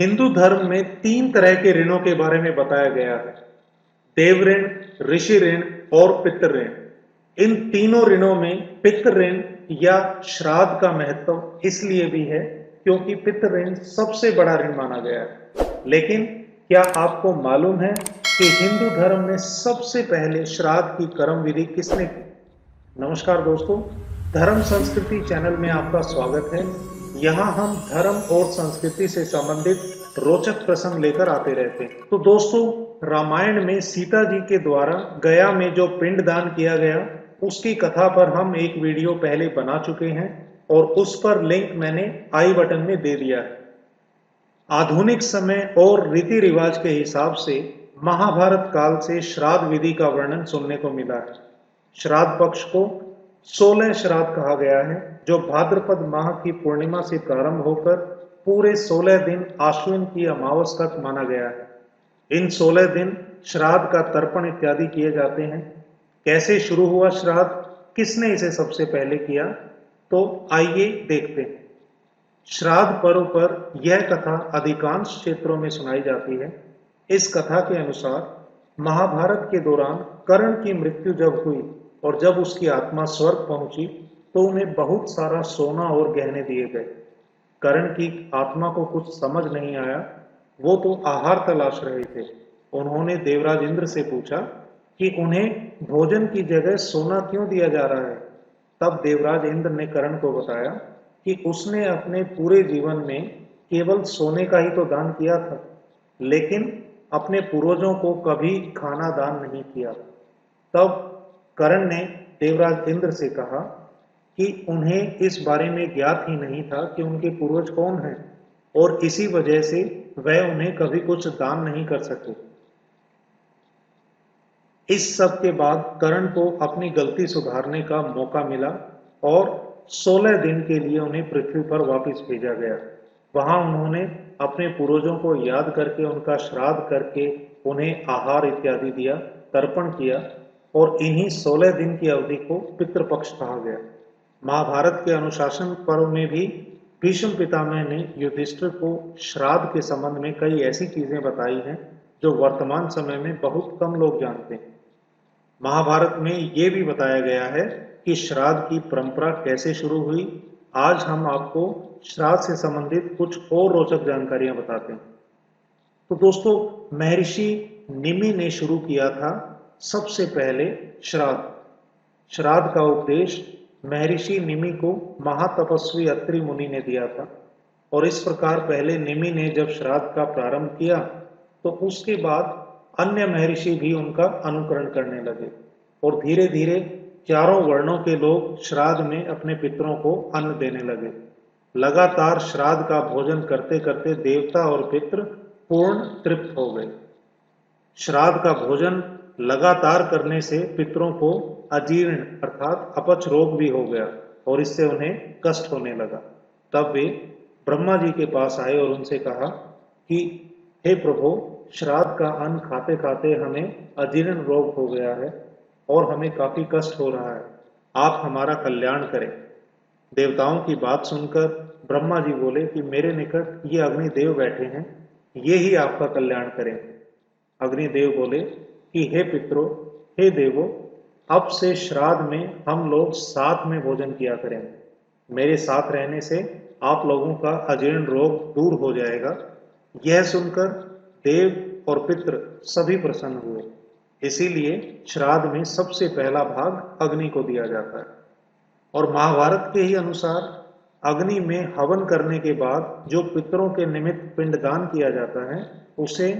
हिंदू धर्म में 3 तरह के ऋणों के बारे में बताया गया है। देव ऋण, ऋषि ऋण और पितृ ऋण। इन तीनों ऋणों में पितृ ऋण या श्राद्ध का महत्व इसलिए भी है क्योंकि पितृ ऋण सबसे बड़ा ऋण माना गया है। लेकिन क्या आपको मालूम है कि हिंदू धर्म में सबसे पहले श्राद्ध की कर्म विधि किसने की? नमस्कार दोस्तों, धर्म संस्कृति चैनल में आपका स्वागत है। यहाँ हम धर्म और संस्कृति से संबंधित रोचक प्रसंग लेकर आते रहते हैं। तो दोस्तों, रामायण में सीता जी के द्वारा गया में जो पिंडदान किया गया उसकी कथा पर हम एक वीडियो पहले बना चुके हैं और उस पर लिंक मैंने आई बटन में दे दिया है। आधुनिक समय और रीति रिवाज के हिसाब से महाभारत काल से श्राद्ध विधि का वर्णन सुनने को मिला है। श्राद्ध पक्ष को 16 श्राद्ध कहा गया है, जो भाद्रपद माह की पूर्णिमा से प्रारंभ होकर पूरे 16 दिन आश्विन की अमावस तक माना गया है। इन 16 दिन श्राद्ध का तर्पण इत्यादि किए जाते हैं। कैसे शुरू हुआ श्राद्ध, किसने इसे सबसे पहले किया, तो आइए देखते हैं। श्राद्ध पर्व पर यह कथा अधिकांश क्षेत्रों में सुनाई जाती है। इस कथा के अनुसार महाभारत के दौरान कर्ण की मृत्यु जब हुई और जब उसकी आत्मा स्वर्ग पहुंची तो उन्हें बहुत सारा सोना और गहने दिए गए। कर्ण की आत्मा को कुछ समझ नहीं आया, वो तो आहार तलाश रहे थे। उन्होंने देवराज इंद्र से पूछा कि उन्हें भोजन की जगह सोना क्यों दिया जा रहा है। तब देवराज इंद्र ने कर्ण को बताया कि उसने अपने पूरे जीवन में केवल सोने का ही तो दान किया था, लेकिन अपने पूर्वजों को कभी खाना दान नहीं किया। तब कर्ण ने देवराज इंद्र से कहा कि उन्हें इस बारे में ज्ञात ही नहीं था कि उनके पूर्वज कौन हैं और इसी वजह से वह उन्हें कभी कुछ दान नहीं कर सके। इस सब के बाद कर्ण को अपनी गलती सुधारने का मौका मिला और 16 दिन के लिए उन्हें पृथ्वी पर वापस भेजा गया। वहां उन्होंने अपने पूर्वजों को याद करके उनका श्राद्ध करके उन्हें आहार इत्यादि दिया, तर्पण किया और इन्हीं 16 दिन की अवधि को पितृपक्ष कहा गया। महाभारत के अनुशासन पर्व में भी भीष्म पितामह ने युधिष्ठिर को श्राद्ध के संबंध में कई ऐसी चीजें बताई हैं जो वर्तमान समय में बहुत कम लोग जानते हैं। महाभारत में ये भी बताया गया है कि श्राद्ध की परंपरा कैसे शुरू हुई। आज हम आपको श्राद्ध से संबंधित कुछ और रोचक जानकारियां बताते हैं। तो दोस्तों, महर्षि निमि ने शुरू किया था सबसे पहले श्राद्ध। श्राद्ध का उपदेश महर्षि निमि को महातपस्वी अत्रि मुनि ने दिया था और इस प्रकार पहले निमि ने जब श्राद्ध का प्रारंभ किया तो उसके बाद अन्य महर्षि भी उनका अनुकरण करने लगे और धीरे धीरे चारों वर्णों के लोग श्राद्ध में अपने पितरों को अन्न देने लगे। लगातार श्राद्ध का भोजन करते करते देवता और पितृ पूर्ण तृप्त हो गए। श्राद्ध का भोजन लगातार करने से पितरों को अजीर्ण अर्थात अपच रोग भी हो गया और इससे उन्हें कष्ट होने लगा। तब वे ब्रह्मा जी के पास आए और उनसे कहा कि हे प्रभु, श्राद्ध का अन्न खाते खाते हमें अजीर्ण रोग हो गया है और हमें काफी कष्ट हो रहा है, आप हमारा कल्याण करें। देवताओं की बात सुनकर ब्रह्मा जी बोले कि मेरे निकट ये अग्निदेव बैठे हैं, ये ही आपका कल्याण करें। अग्निदेव बोले कि हे पितरों, हे देवों, अब से श्राद्ध में हम लोग साथ में भोजन किया करेंगे। मेरे साथ रहने से आप लोगों का अजीर्ण रोग दूर हो जाएगा। यह सुनकर देव और पितृ सभी प्रसन्न हुए। इसीलिए श्राद्ध में सबसे पहला भाग अग्नि को दिया जाता है। और महाभारत के ही अनुसार अग्नि में हवन करने के बाद जो पितरों के निमित्त पिंडदान किया जाता है उसे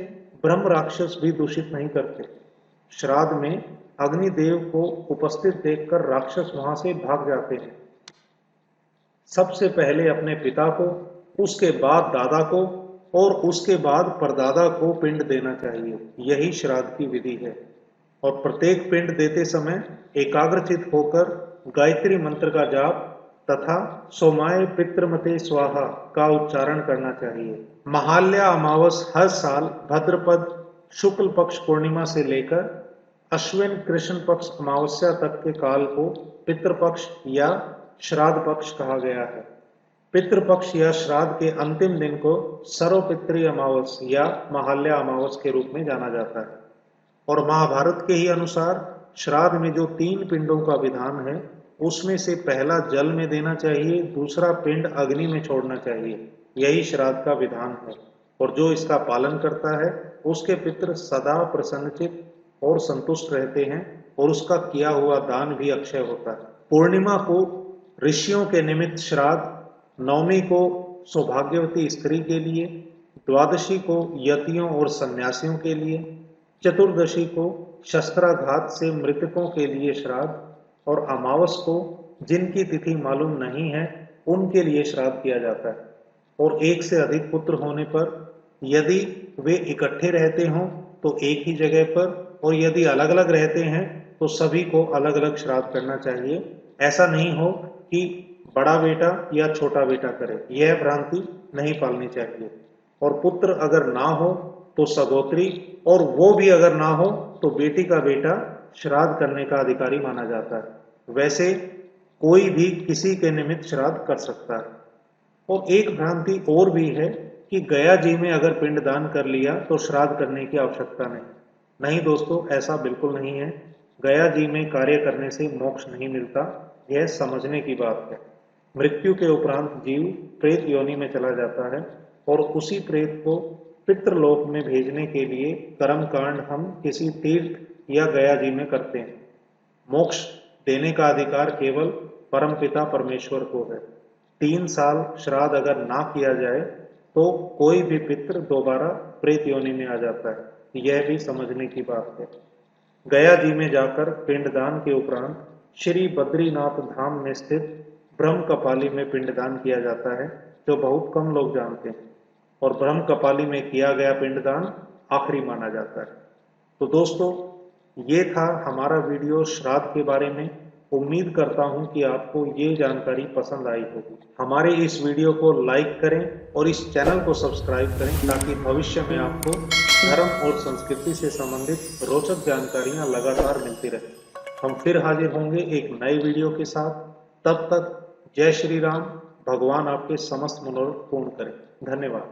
ब्रह्म राक्षस भी दूषित नहीं करते। श्राद्ध में अग्निदेव को उपस्थित देखकर राक्षस वहां से भाग जाते हैं। सबसे पहले अपने पिता को, उसके बाद दादा को और उसके बाद परदादा को पिंड देना चाहिए। यही श्राद्ध की विधि है। और प्रत्येक पिंड देते समय एकाग्रचित होकर गायत्री मंत्र का जाप तथा सोमाय पितृमते स्वाहा का उच्चारण करना चाहिए। महाल्या अमावस हर साल भाद्रपद शुक्ल पक्ष पूर्णिमा से लेकर अश्विन कृष्ण पक्ष अमावस्या तक के काल को पितृपक्ष या श्राद्ध पक्ष कहा गया है। पितृपक्ष या श्राद्ध के अंतिम दिन को सर्वपितृ अमावस या महालया अमावस के रूप में जाना जाता है। और महाभारत के ही अनुसार श्राद्ध में जो 3 पिंडों का विधान है, उसमें से पहला जल में देना चाहिए, दूसरा पिंड अग्नि में छोड़ना चाहिए। यही श्राद्ध का विधान है और जो इसका पालन करता है उसके पितृ सदा प्रसन्नचित और संतुष्ट रहते हैं और उसका किया हुआ दान भी अक्षय होता है। पूर्णिमा को ऋषियों के निमित्त श्राद्ध, नवमी को सौभाग्यवती स्त्री के लिए, द्वादशी को यतियों और सन्यासियों के लिए, चतुर्दशी को शस्त्राघात से मृतकों के लिए श्राद्ध और अमावस को जिनकी तिथि मालूम नहीं है उनके लिए श्राद्ध किया जाता है। और एक से अधिक पुत्र होने पर यदि वे इकट्ठे रहते हों तो एक ही जगह पर, और यदि अलग अलग रहते हैं तो सभी को अलग अलग श्राद्ध करना चाहिए। ऐसा नहीं हो कि बड़ा बेटा या छोटा बेटा करे, यह भ्रांति नहीं पालनी चाहिए। और पुत्र अगर ना हो तो सगोत्री, और वो भी अगर ना हो तो बेटी का बेटा श्राद्ध करने का अधिकारी माना जाता है। वैसे कोई भी किसी के निमित्त श्राद्ध कर सकता है। और एक भ्रांति और भी है कि गया जी में अगर पिंडदान कर लिया तो श्राद्ध करने की आवश्यकता नहीं दोस्तों, ऐसा बिल्कुल नहीं है। गया जी में कार्य करने से मोक्ष नहीं मिलता, यह समझने की बात है। मृत्यु के उपरांत जीव प्रेत योनि में चला जाता है और उसी प्रेत को पितृलोक में भेजने के लिए कर्म कांड हम किसी तीर्थ या गया जी में करते हैं। मोक्ष देने का अधिकार केवल परमपिता परमेश्वर को है। 3 साल श्राद्ध अगर ना किया जाए तो कोई भी पितृ दोबारा प्रेत योनि में आ जाता है, यह भी समझने की बात है। गया जी में जाकर पिंडदान के उपरांत श्री बद्रीनाथ धाम में स्थित ब्रह्म कपाली में पिंडदान किया जाता है, जो बहुत कम लोग जानते हैं। और ब्रह्म कपाली में किया गया पिंडदान आखिरी माना जाता है। तो दोस्तों, ये था हमारा वीडियो श्राद्ध के बारे में। उम्मीद करता हूं कि आपको ये जानकारी पसंद आई होगी। हमारे इस वीडियो को लाइक करें और इस चैनल को सब्सक्राइब करें ताकि भविष्य में आपको धर्म और संस्कृति से संबंधित रोचक जानकारियां लगातार मिलती रहे। हम फिर हाजिर होंगे एक नए वीडियो के साथ। तब तक जय श्री राम। भगवान आपके समस्त मनोरथ पूर्ण करें। धन्यवाद।